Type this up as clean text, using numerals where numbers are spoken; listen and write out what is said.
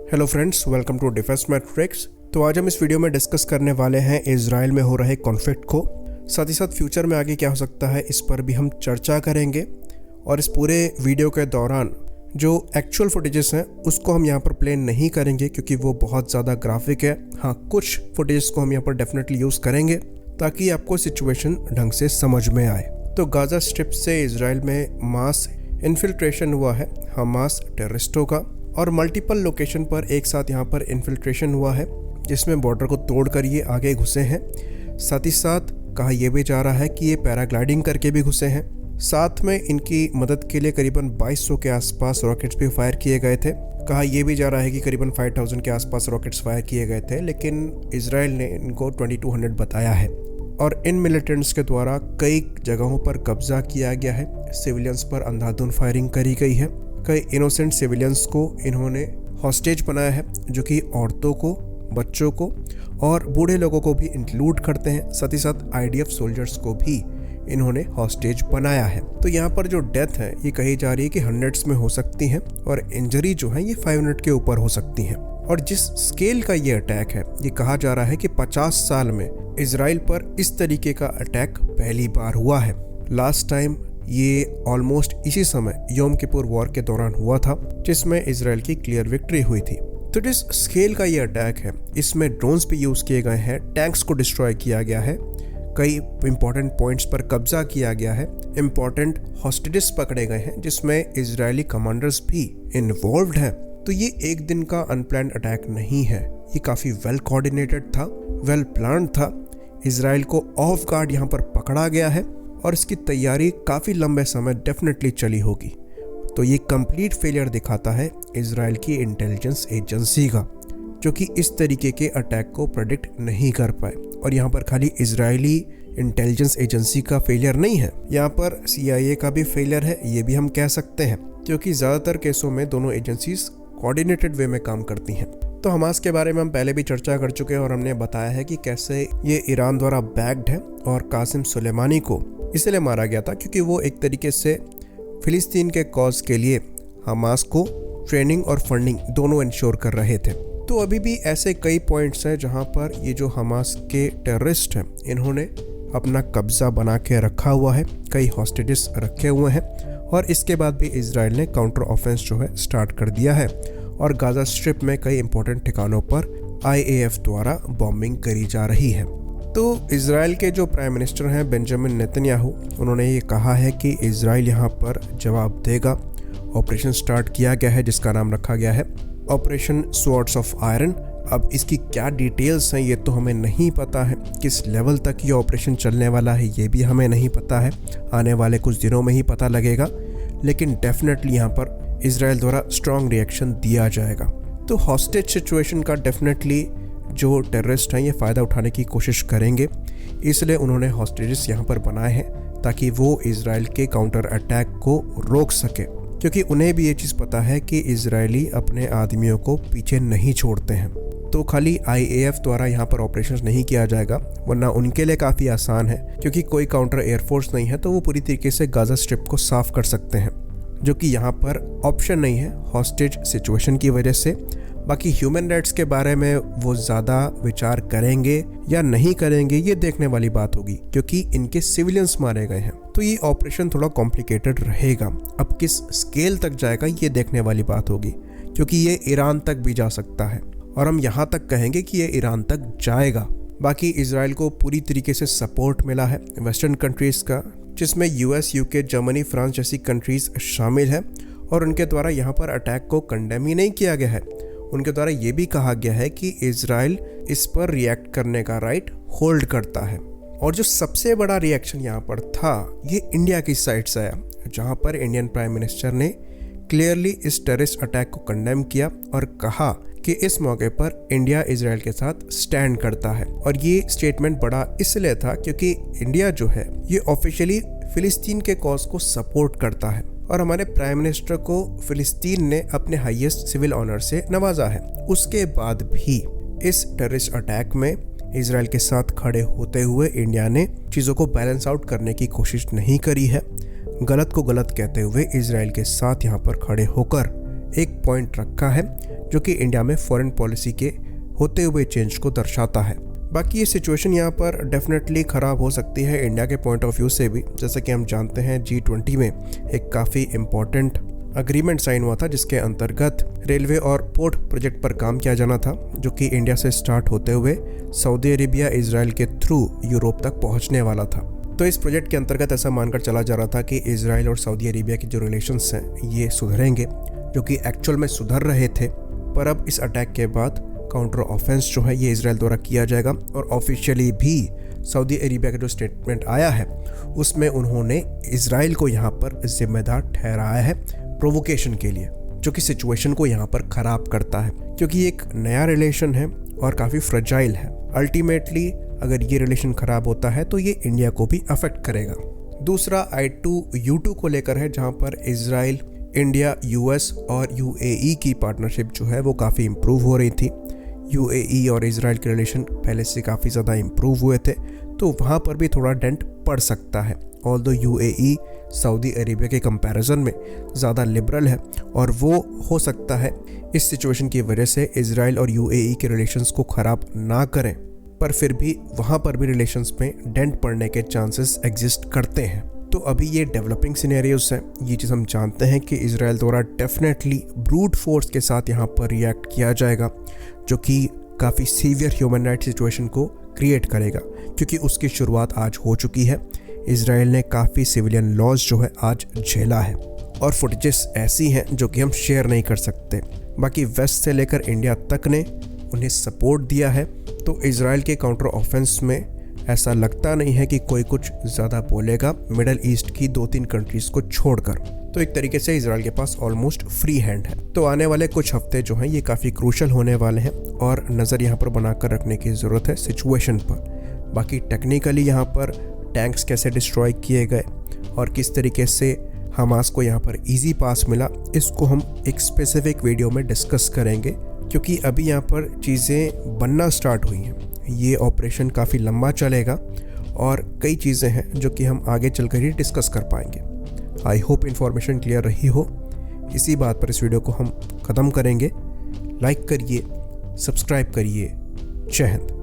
Hello friends, welcome to defence matrix. तो आज हम इस वीडियो में डिस्कस करने वाले हैं इजराइल में हो रहे कॉन्फ्लिक्ट को। साथ ही साथ फ्यूचर में आगे क्या हो सकता है इस पर भी हम चर्चा करेंगे। और इस पूरे वीडियो के दौरान जो एक्चुअल फुटेजेस हैं उसको हम यहाँ पर प्ले नहीं करेंगे क्योंकि वो बहुत ज़्यादा ग्राफिक है। हाँ, कुछ फुटेजेस को हम यहाँ पर डेफिनेटली यूज़ करेंगे ताकि आपको सिचुएशन ढंग से समझ में आए। तो गाज़ा स्ट्रिप से इजराइल में मास इन्फिल्ट्रेशन हुआ है हमास टेररिस्टों का, और मल्टीपल लोकेशन पर एक साथ यहाँ पर इन्फिल्ट्रेशन हुआ है जिसमें बॉर्डर को तोड़ कर ये आगे घुसे हैं। साथ ही साथ कहा यह भी जा रहा है कि ये पैराग्लाइडिंग करके भी घुसे हैं। साथ में इनकी मदद के लिए करीबन 2200 के आसपास रॉकेट्स भी फायर किए गए थे। कहा यह भी जा रहा है कि करीबन 5000 के आसपास रॉकेट्स फायर किए गए थे, लेकिन इजराइल ने इनको 2200 बताया है। और इन मिलिटेंट्स के द्वारा कई जगहों पर कब्जा किया गया है। सिविलियंस पर अंधाधुंध फायरिंग करी गई है। कई इनोसेंट सिविलियंस को इन्होंने हॉस्टेज बनाया है, जो कि औरतों को, बच्चों को और बूढ़े लोगों को भी इंक्लूड करते हैं। साथ ही साथ आईडीएफ सोल्जर्स को भी इन्होंने हॉस्टेज बनाया है। तो यहाँ पर जो डेथ है ये कही जा रही है कि हंड्रेड्स में हो सकती हैं और इंजरी जो है ये 500 के ऊपर हो सकती हैं। और जिस स्केल का ये अटैक है ये कहा जा रहा है कि 50 साल में इजराइल पर इस तरीके का अटैक पहली बार हुआ है। लास्ट टाइम ये ऑलमोस्ट इसी समय योम किपुर वॉर के दौरान हुआ था, जिसमें इजराइल की क्लियर विक्ट्री हुई थी। तो जिस स्केल का ये अटैक है इसमें ड्रोन्स भी यूज किए गए हैं, टैंक्स को डिस्ट्रॉय किया गया है, कई इंपॉर्टेंट पॉइंट्स पर कब्जा किया गया है, इंपॉर्टेंट हॉस्टेजेस पकड़े गए हैं जिसमें इजरायली कमांडर्स भी इन्वॉल्व्ड हैं। तो ये एक दिन का अनप्लान्ड अटैक नहीं है, ये काफी वेल कोऑर्डिनेटेड था, वेल प्लान्ड था। इजराइल को ऑफ गार्ड यहाँ पर पकड़ा गया है और इसकी तैयारी काफ़ी लंबे समय डेफिनेटली चली होगी। तो ये कंप्लीट फेलियर दिखाता है इजराइल की इंटेलिजेंस एजेंसी का, जो कि इस तरीके के अटैक को प्रेडिक्ट नहीं कर पाए। और यहाँ पर खाली इजरायली इंटेलिजेंस एजेंसी का फेलियर नहीं है, यहाँ पर CIA का भी फेलियर है, ये भी हम कह सकते हैं, क्योंकि ज़्यादातर केसों में दोनों एजेंसीज कोऑर्डिनेटेड वे में काम करती हैं। तो हमास के बारे में हम पहले भी चर्चा कर चुके हैं और हमने बताया है कि कैसे ये ईरान द्वारा बैक्ड है और कासिम सुलेमानी को इसलिए मारा गया था क्योंकि वो एक तरीके से फिलिस्तीन के कॉज के लिए हमास को ट्रेनिंग और फंडिंग दोनों इंश्योर कर रहे थे। तो अभी भी ऐसे कई पॉइंट्स हैं जहां पर ये जो हमास के टेररिस्ट हैं इन्होंने अपना कब्जा बना के रखा हुआ है, कई हॉस्टेजेस रखे हुए हैं। और इसके बाद भी इजराइल ने काउंटर ऑफेंस जो है स्टार्ट कर दिया है और गाजा स्ट्रिप में कई इंपॉर्टेंट ठिकानों पर IAF द्वारा बॉम्बिंग करी जा रही है। तो इजराइल के जो प्राइम मिनिस्टर हैं बेंजामिन नेतन्याहू, उन्होंने ये कहा है कि इजराइल यहाँ पर जवाब देगा। ऑपरेशन स्टार्ट किया गया है जिसका नाम रखा गया है ऑपरेशन स्वॉर्ड्स ऑफ आयरन। अब इसकी क्या डिटेल्स हैं ये तो हमें नहीं पता है, किस लेवल तक ये ऑपरेशन चलने वाला है ये भी हमें नहीं पता है, आने वाले कुछ दिनों में ही पता लगेगा। लेकिन डेफिनेटली यहाँ पर इजराइल द्वारा स्ट्रॉन्ग रिएक्शन दिया जाएगा। तो हॉस्टेज सिचुएशन का डेफिनेटली जो टेररिस्ट हैं ये फ़ायदा उठाने की कोशिश करेंगे, इसलिए उन्होंने हॉस्टेजेस यहाँ पर बनाए हैं ताकि वो इजराइल के काउंटर अटैक को रोक सके, क्योंकि उन्हें भी ये चीज़ पता है कि इजरायली अपने आदमियों को पीछे नहीं छोड़ते हैं। तो खाली IAF द्वारा यहाँ पर ऑपरेशंस नहीं किया जाएगा, वरना उनके लिए काफ़ी आसान है क्योंकि कोई काउंटर एयरफोर्स नहीं है, तो वो पूरी तरीके से गाजा स्ट्रिप को साफ कर सकते हैं, जो कि यहाँ पर ऑप्शन नहीं है हॉस्टेज सिचुएशन की वजह से। बाकी ह्यूमन राइट्स के बारे में वो ज़्यादा विचार करेंगे या नहीं करेंगे ये देखने वाली बात होगी, क्योंकि इनके सिविलियंस मारे गए हैं। तो ये ऑपरेशन थोड़ा कॉम्प्लिकेटेड रहेगा। अब किस स्केल तक जाएगा ये देखने वाली बात होगी, क्योंकि ये ईरान तक भी जा सकता है और हम यहाँ तक कहेंगे कि ये ईरान तक जाएगा। बाकी इजराइल को पूरी तरीके से सपोर्ट मिला है वेस्टर्न कंट्रीज़ का, जिसमें US, UK, जर्मनी, फ्रांस जैसी कंट्रीज़ शामिल है। और उनके द्वारा यहाँ पर अटैक को कंडेम ही नहीं किया गया है, उनके द्वारा ये भी कहा गया है कि इजराइल इस पर रिएक्ट करने का राइट होल्ड करता है। और जो सबसे बड़ा रिएक्शन यहाँ पर था ये इंडिया की साइड से आया, जहाँ पर इंडियन प्राइम मिनिस्टर ने क्लियरली इस टेररिस्ट अटैक को कंडेम किया और कहा कि इस मौके पर इंडिया इजराइल के साथ स्टैंड करता है। और ये स्टेटमेंट बड़ा इसलिए था क्योंकि इंडिया जो है ये ऑफिशियली फिलिस्तीन के कॉज को सपोर्ट करता है और हमारे प्राइम मिनिस्टर को फिलिस्तीन ने अपने हाईएस्ट सिविल ऑनर से नवाजा है। उसके बाद भी इस टेररिस्ट अटैक में इजराइल के साथ खड़े होते हुए इंडिया ने चीज़ों को बैलेंस आउट करने की कोशिश नहीं करी है। गलत को गलत कहते हुए इजराइल के साथ यहाँ पर खड़े होकर एक पॉइंट रखा है जो कि इंडिया में फॉरेन पॉलिसी के होते हुए चेंज को दर्शाता है। बाकी ये सिचुएशन यहाँ पर डेफिनेटली ख़राब हो सकती है इंडिया के पॉइंट ऑफ व्यू से भी। जैसे कि हम जानते हैं G20 में एक काफ़ी इम्पॉर्टेंट अग्रीमेंट साइन हुआ था जिसके अंतर्गत रेलवे और पोर्ट प्रोजेक्ट पर काम किया जाना था, जो कि इंडिया से स्टार्ट होते हुए सऊदी अरेबिया इजराइल के थ्रू यूरोप तक पहुंचने वाला था। तो इस प्रोजेक्ट के अंतर्गत ऐसा मानकर चला जा रहा था कि इजराइल और सऊदी अरेबिया के जो रिलेशंस हैं ये सुधरेंगे, जो कि एक्चुअल में सुधर रहे थे। पर अब इस अटैक के बाद काउंटर ऑफेंस जो है ये इजराइल द्वारा किया जाएगा और ऑफिशियली भी सऊदी अरेबिया का जो स्टेटमेंट आया है उसमें उन्होंने इजराइल को यहाँ पर जिम्मेदार ठहराया है प्रोवोकेशन के लिए, जो कि सिचुएशन को यहाँ पर ख़राब करता है क्योंकि एक नया रिलेशन है और काफ़ी फ्रेजाइल है। अल्टीमेटली अगर ये रिलेशन ख़राब होता है तो ये इंडिया को भी अफेक्ट करेगा। दूसरा I2U2 को लेकर है, जहाँ पर इजराइल, इंडिया, US और UAE की पार्टनरशिप जो है वो काफ़ी इम्प्रूव हो रही थी। UAE और इजराइल के रिलेशन पहले से काफ़ी ज़्यादा इम्प्रूव हुए थे, तो वहाँ पर भी थोड़ा डेंट पड़ सकता है। ऑल्दो UAE सऊदी अरेबिया के कंपैरिजन में ज़्यादा लिबरल है और वो हो सकता है इस सिचुएशन की वजह से इजराइल और UAE के रिलेशंस को ख़राब ना करें, पर फिर भी वहाँ पर भी रिलेशंस में डेंट पड़ने के चांसेस एग्जिस्ट करते हैं। तो अभी ये डेवलपिंग सिनेरियोस हैं। ये चीज़ हम जानते हैं कि इजराइल द्वारा डेफिनेटली ब्रूट फोर्स के साथ यहाँ पर रिएक्ट किया जाएगा, जो कि काफ़ी सीवियर ह्यूमन राइट सिचुएशन को क्रिएट करेगा, क्योंकि उसकी शुरुआत आज हो चुकी है। इजराइल ने काफ़ी सिविलियन लॉस जो है आज झेला है और फुटेजेस ऐसी हैं जो कि हम शेयर नहीं कर सकते। बाकी वेस्ट से लेकर इंडिया तक ने उन्हें सपोर्ट दिया है, तो इजराइल के काउंटर ऑफेंस में ऐसा लगता नहीं है कि कोई कुछ ज़्यादा बोलेगा मिडल ईस्ट की 2-3 कंट्रीज़ को छोड़कर। तो एक तरीके से इजराइल के पास ऑलमोस्ट फ्री हैंड है। तो आने वाले कुछ हफ्ते जो हैं ये काफ़ी क्रूशल होने वाले हैं और नज़र यहाँ पर बनाकर रखने की ज़रूरत है सिचुएशन पर। बाकी टेक्निकली यहाँ पर टैंक्स कैसे डिस्ट्रॉय किए गए और किस तरीके से हमास को यहाँ पर ईजी पास मिला, इसको हम एक स्पेसिफिक वीडियो में डिस्कस करेंगे, क्योंकि अभी यहाँ पर चीज़ें बनना स्टार्ट हुई हैं। ये ऑपरेशन काफ़ी लंबा चलेगा और कई चीज़ें हैं जो कि हम आगे चलकर ही डिस्कस कर पाएंगे। आई होप इन्फॉर्मेशन क्लियर रही हो। इसी बात पर इस वीडियो को हम ख़त्म करेंगे। लाइक करिए, सब्सक्राइब करिए। जय हिंद।